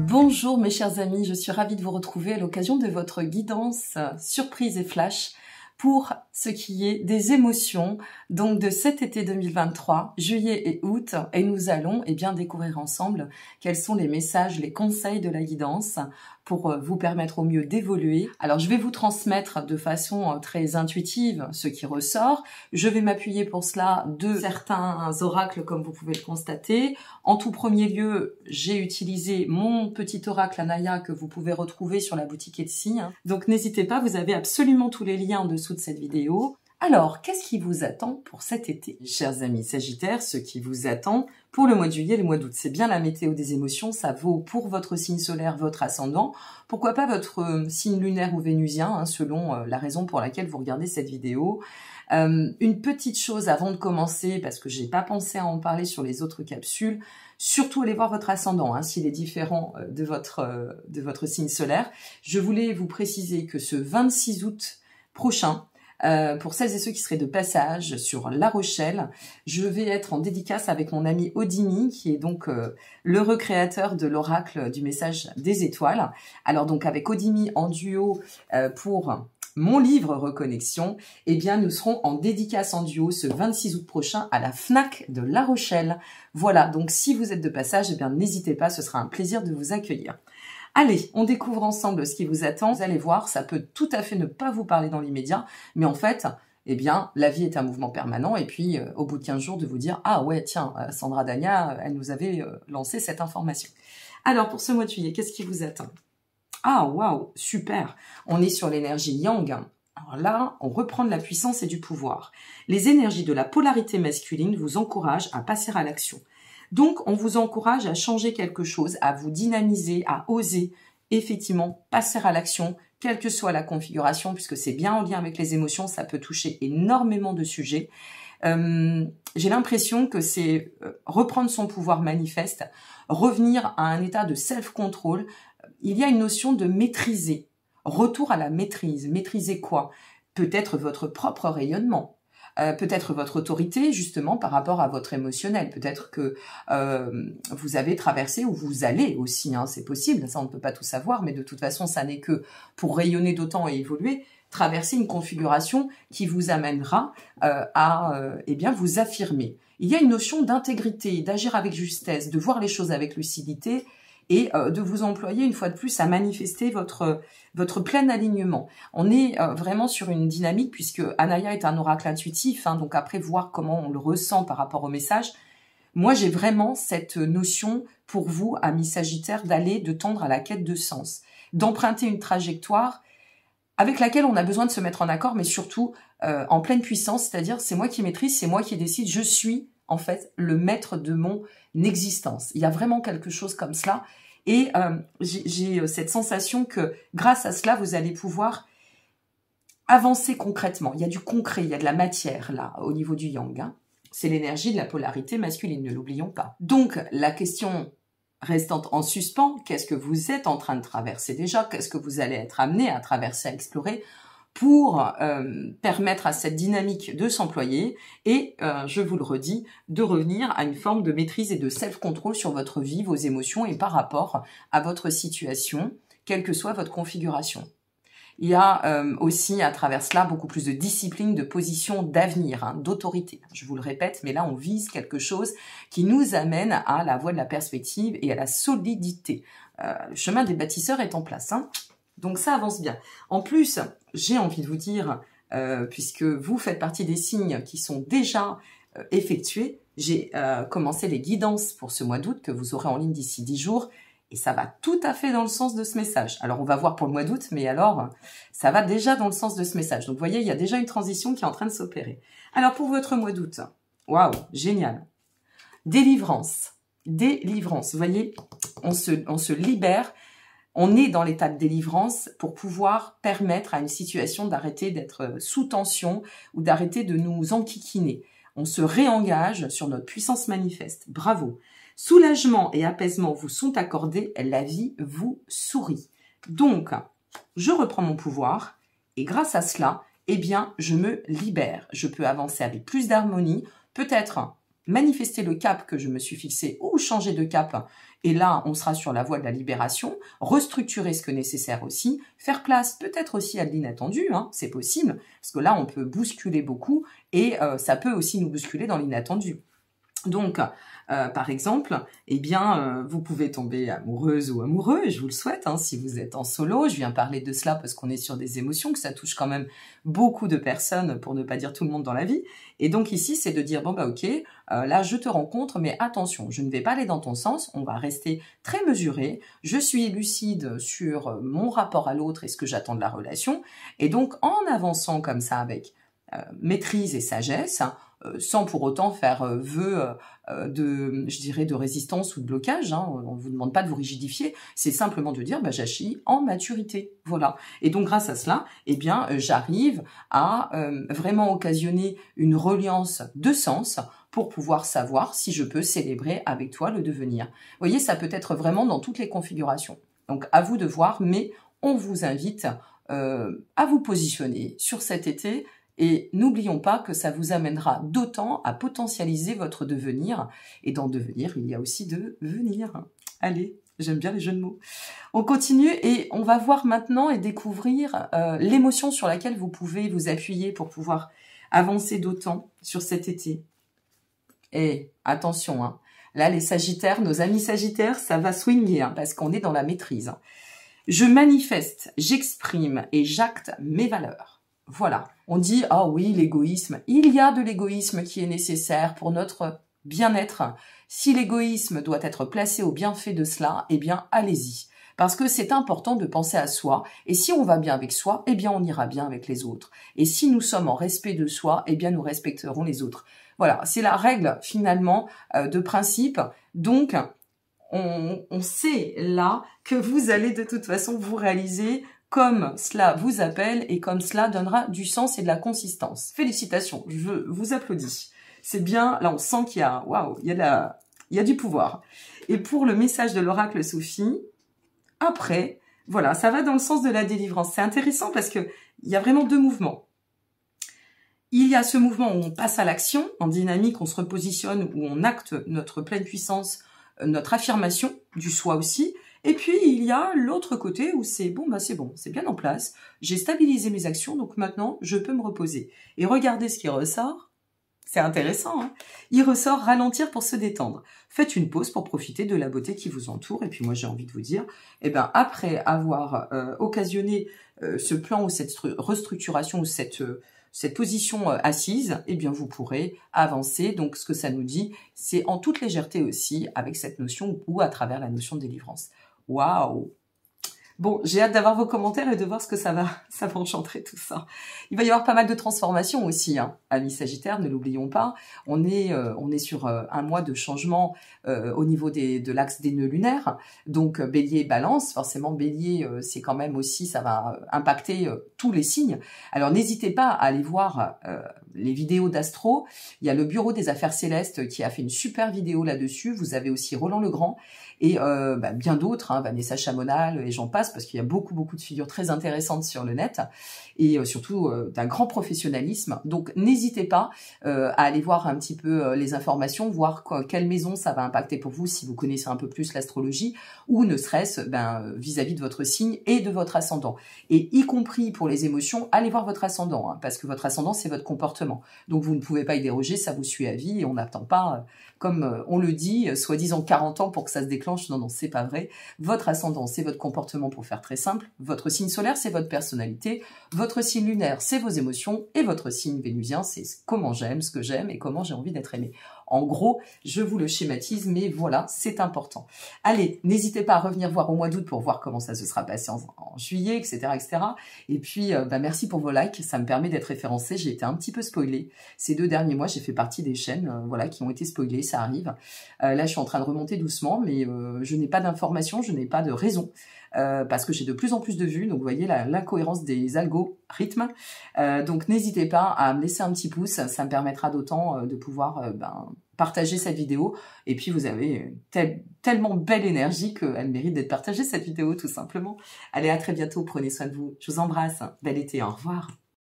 Bonjour mes chers amis, je suis ravie de vous retrouver à l'occasion de votre guidance surprise et flash pour ce qui est des émotions, donc de cet été 2023, juillet et août, et nous allons découvrir ensemble quels sont les messages, les conseils de la guidance pour vous permettre au mieux d'évoluer. Alors je vais vous transmettre de façon très intuitive ce qui ressort. Je vais m'appuyer pour cela de certains oracles comme vous pouvez le constater. En tout premier lieu, j'ai utilisé mon petit oracle Anaya que vous pouvez retrouver sur la boutique Etsy. Donc n'hésitez pas, vous avez absolument tous les liens en dessous de cette vidéo. Alors, qu'est-ce qui vous attend pour cet été? Chers amis Sagittaires, ce qui vous attend pour le mois de juillet et le mois d'août, c'est bien la météo des émotions, ça vaut pour votre signe solaire, votre ascendant, pourquoi pas votre signe lunaire ou vénusien, selon la raison pour laquelle vous regardez cette vidéo. Une petite chose avant de commencer, parce que j'ai pas pensé à en parler sur les autres capsules, surtout allez voir votre ascendant, s'il est différent de votre signe solaire. Je voulais vous préciser que ce 26 août prochain, pour celles et ceux qui seraient de passage sur La Rochelle, je vais être en dédicace avec mon ami Odimi, qui est donc le recréateur de l'oracle du message des étoiles. Alors donc avec Odimi en duo pour mon livre Reconnexion, nous serons en dédicace en duo ce 26 août prochain à la FNAC de La Rochelle. Voilà, donc si vous êtes de passage, n'hésitez pas, ce sera un plaisir de vous accueillir. Allez, on découvre ensemble ce qui vous attend. Vous allez voir, ça peut tout à fait ne pas vous parler dans l'immédiat, mais en fait, la vie est un mouvement permanent. Et puis, au bout de 15 jours, de vous dire, ah ouais, tiens, Sandra Dagna, elle nous avait lancé cette information. Alors, pour ce mois de juillet, qu'est-ce qui vous attend? Ah, waouh, super. On est sur l'énergie yang. Alors là, on reprend de la puissance et du pouvoir. Les énergies de la polarité masculine vous encouragent à passer à l'action. Donc, on vous encourage à changer quelque chose, à vous dynamiser, à oser, effectivement, passer à l'action, quelle que soit la configuration, puisque c'est bien en lien avec les émotions, ça peut toucher énormément de sujets. J'ai l'impression que c'est reprendre son pouvoir manifeste, revenir à un état de self-control. Il y a une notion de maîtriser, retour à la maîtrise. Maîtriser quoi? Peut-être votre propre rayonnement. Peut-être votre autorité, justement, par rapport à votre émotionnel. Peut-être que vous avez traversé, ou vous allez aussi, c'est possible, ça on ne peut pas tout savoir, mais de toute façon, ça n'est que pour rayonner d'autant et évoluer, traverser une configuration qui vous amènera à vous affirmer. Il y a une notion d'intégrité, d'agir avec justesse, de voir les choses avec lucidité, et de vous employer une fois de plus à manifester votre plein alignement. On est vraiment sur une dynamique, puisque Anaya est un oracle intuitif, donc après voir comment on le ressent par rapport au message. Moi, j'ai vraiment cette notion pour vous, amis Sagittaires, de tendre à la quête de sens, d'emprunter une trajectoire avec laquelle on a besoin de se mettre en accord, mais surtout en pleine puissance, c'est-à-dire c'est moi qui maîtrise, c'est moi qui décide, je suis en fait le maître de mon existence. Il y a vraiment quelque chose comme cela, et j'ai cette sensation que grâce à cela, vous allez pouvoir avancer concrètement. Il y a du concret, il y a de la matière là, au niveau du yang. C'est l'énergie de la polarité masculine, ne l'oublions pas. Donc, la question restant en suspens, qu'est-ce que vous êtes en train de traverser déjà? Qu'est-ce que vous allez être amené à traverser, à explorer pour permettre à cette dynamique de s'employer et, je vous le redis, de revenir à une forme de maîtrise et de self-control sur votre vie, vos émotions et par rapport à votre situation, quelle que soit votre configuration. Il y a aussi à travers cela beaucoup plus de discipline, de position, d'avenir, d'autorité. Je vous le répète, mais là on vise quelque chose qui nous amène à la voie de la perspective et à la solidité. Le chemin des bâtisseurs est en place, donc ça avance bien. En plus, j'ai envie de vous dire, puisque vous faites partie des signes qui sont déjà effectués, j'ai commencé les guidances pour ce mois d'août que vous aurez en ligne d'ici 10 jours. Et ça va tout à fait dans le sens de ce message. Alors, on va voir pour le mois d'août, mais alors, ça va déjà dans le sens de ce message. Donc, vous voyez, il y a déjà une transition qui est en train de s'opérer. Alors, pour votre mois d'août, waouh, génial. Délivrance. Délivrance. Vous voyez, on se libère. On est dans l'état de délivrance pour pouvoir permettre à une situation d'arrêter d'être sous tension ou d'arrêter de nous enquiquiner. On se réengage sur notre puissance manifeste. Bravo. Soulagement et apaisement vous sont accordés, la vie vous sourit. Donc, je reprends mon pouvoir et grâce à cela, je me libère. Je peux avancer avec plus d'harmonie, peut-être manifester le cap que je me suis fixé ou changer de cap. Et là, on sera sur la voie de la libération, restructurer ce que nécessaire aussi, faire place peut-être aussi à de l'inattendu, hein, c'est possible, parce que là, on peut bousculer beaucoup et ça peut aussi nous bousculer dans l'inattendu. Donc, par exemple, eh bien, vous pouvez tomber amoureuse ou amoureux, je vous le souhaite, hein, si vous êtes en solo. Je viens parler de cela parce qu'on est sur des émotions, que ça touche quand même beaucoup de personnes, pour ne pas dire tout le monde dans la vie. Et donc ici, c'est de dire, bon bah ok, là je te rencontre, mais attention, je ne vais pas aller dans ton sens, on va rester très mesuré, je suis lucide sur mon rapport à l'autre et ce que j'attends de la relation. Et donc, en avançant comme ça avec maîtrise et sagesse, sans pour autant faire vœu je dirais, de résistance ou de blocage. Hein. On ne vous demande pas de vous rigidifier, c'est simplement de dire bah, j'agis en maturité. Voilà. Et donc grâce à cela, eh bien, j'arrive à vraiment occasionner une reliance de sens pour pouvoir savoir si je peux célébrer avec toi le devenir. Vous voyez, ça peut être vraiment dans toutes les configurations. Donc à vous de voir, mais on vous invite à vous positionner sur cet été. Et n'oublions pas que ça vous amènera d'autant à potentialiser votre devenir. Et dans devenir, il y a aussi de venir. Allez, j'aime bien les jeux de mots. On continue et on va voir maintenant et découvrir l'émotion sur laquelle vous pouvez vous appuyer pour pouvoir avancer d'autant sur cet été. Et attention, hein, là les Sagittaires, nos amis Sagittaires, ça va swinguer hein, parce qu'on est dans la maîtrise. Je manifeste, j'exprime et j'acte mes valeurs. Voilà, on dit, ah oui, l'égoïsme, il y a de l'égoïsme qui est nécessaire pour notre bien-être. Si l'égoïsme doit être placé au bienfait de cela, eh bien, allez-y. Parce que c'est important de penser à soi, et si on va bien avec soi, eh bien, on ira bien avec les autres. Et si nous sommes en respect de soi, eh bien, nous respecterons les autres. Voilà, c'est la règle, finalement, de principe. Donc, on sait là que vous allez de toute façon vous réaliser comme cela vous appelle et comme cela donnera du sens et de la consistance. Félicitations, je vous applaudis. C'est bien, là on sent qu'il y a, waouh, il y a du pouvoir. Et pour le message de l'oracle Sophie, après, voilà, ça va dans le sens de la délivrance. C'est intéressant parce que il y a vraiment deux mouvements. Il y a ce mouvement où on passe à l'action, en dynamique, on se repositionne, où on acte notre pleine puissance, notre affirmation du soi aussi. Et puis, il y a l'autre côté où c'est bon, c'est bien en place. J'ai stabilisé mes actions, donc maintenant, je peux me reposer. Et regardez ce qui ressort. C'est intéressant, hein. Il ressort ralentir pour se détendre. Faites une pause pour profiter de la beauté qui vous entoure. Et puis moi, j'ai envie de vous dire, eh ben, après avoir occasionné ce plan ou cette restructuration ou cette position assise, eh bien, vous pourrez avancer. Donc, ce que ça nous dit, c'est en toute légèreté aussi, avec cette notion ou à travers la notion de délivrance. Waouh! Bon, j'ai hâte d'avoir vos commentaires et de voir ce que ça va engendrer tout ça. Il va y avoir pas mal de transformations aussi, hein. Amis Sagittaires, ne l'oublions pas. On est sur un mois de changement au niveau de l'axe des nœuds lunaires. Donc Bélier, Balance, forcément Bélier, c'est quand même aussi, ça va impacter tous les signes. Alors n'hésitez pas à aller voir les vidéos d'Astro. Il y a le Bureau des Affaires Célestes qui a fait une super vidéo là-dessus. Vous avez aussi Roland Legrand et bien d'autres, hein, Vanessa Chamonal et j'en passe, parce qu'il y a beaucoup de figures très intéressantes sur le net et surtout d'un grand professionnalisme. Donc n'hésitez pas à aller voir un petit peu les informations, voir quelle maison ça va impacter pour vous si vous connaissez un peu plus l'astrologie ou ne serait-ce vis-à-vis de votre signe et de votre ascendant. Et y compris pour les émotions, allez voir votre ascendant, hein, parce que votre ascendant c'est votre comportement. Donc vous ne pouvez pas y déroger, ça vous suit à vie et on n'attend pas, comme on le dit, soi-disant 40 ans pour que ça se déclenche. Non, c'est pas vrai. Votre ascendant, c'est votre comportement pour faire très simple. Votre signe solaire, c'est votre personnalité. Votre signe lunaire, c'est vos émotions. Et votre signe vénusien, c'est comment j'aime, ce que j'aime et comment j'ai envie d'être aimé. En gros, je vous le schématise, mais voilà, c'est important. Allez, n'hésitez pas à revenir voir au mois d'août pour voir comment ça se sera passé en juillet, etc., etc. Et puis, merci pour vos likes, ça me permet d'être référencée. J'ai été un petit peu spoilée. Ces 2 derniers mois, j'ai fait partie des chaînes voilà, qui ont été spoilées, ça arrive. Là, je suis en train de remonter doucement, mais je n'ai pas d'informations, je n'ai pas de raison. Parce que j'ai de plus en plus de vues, donc vous voyez l'incohérence des algorithmes. Donc n'hésitez pas à me laisser un petit pouce, ça me permettra d'autant de pouvoir partager cette vidéo. Et puis vous avez tellement belle énergie qu'elle mérite d'être partagée cette vidéo tout simplement. Allez, à très bientôt, prenez soin de vous. Je vous embrasse, bel été, au revoir.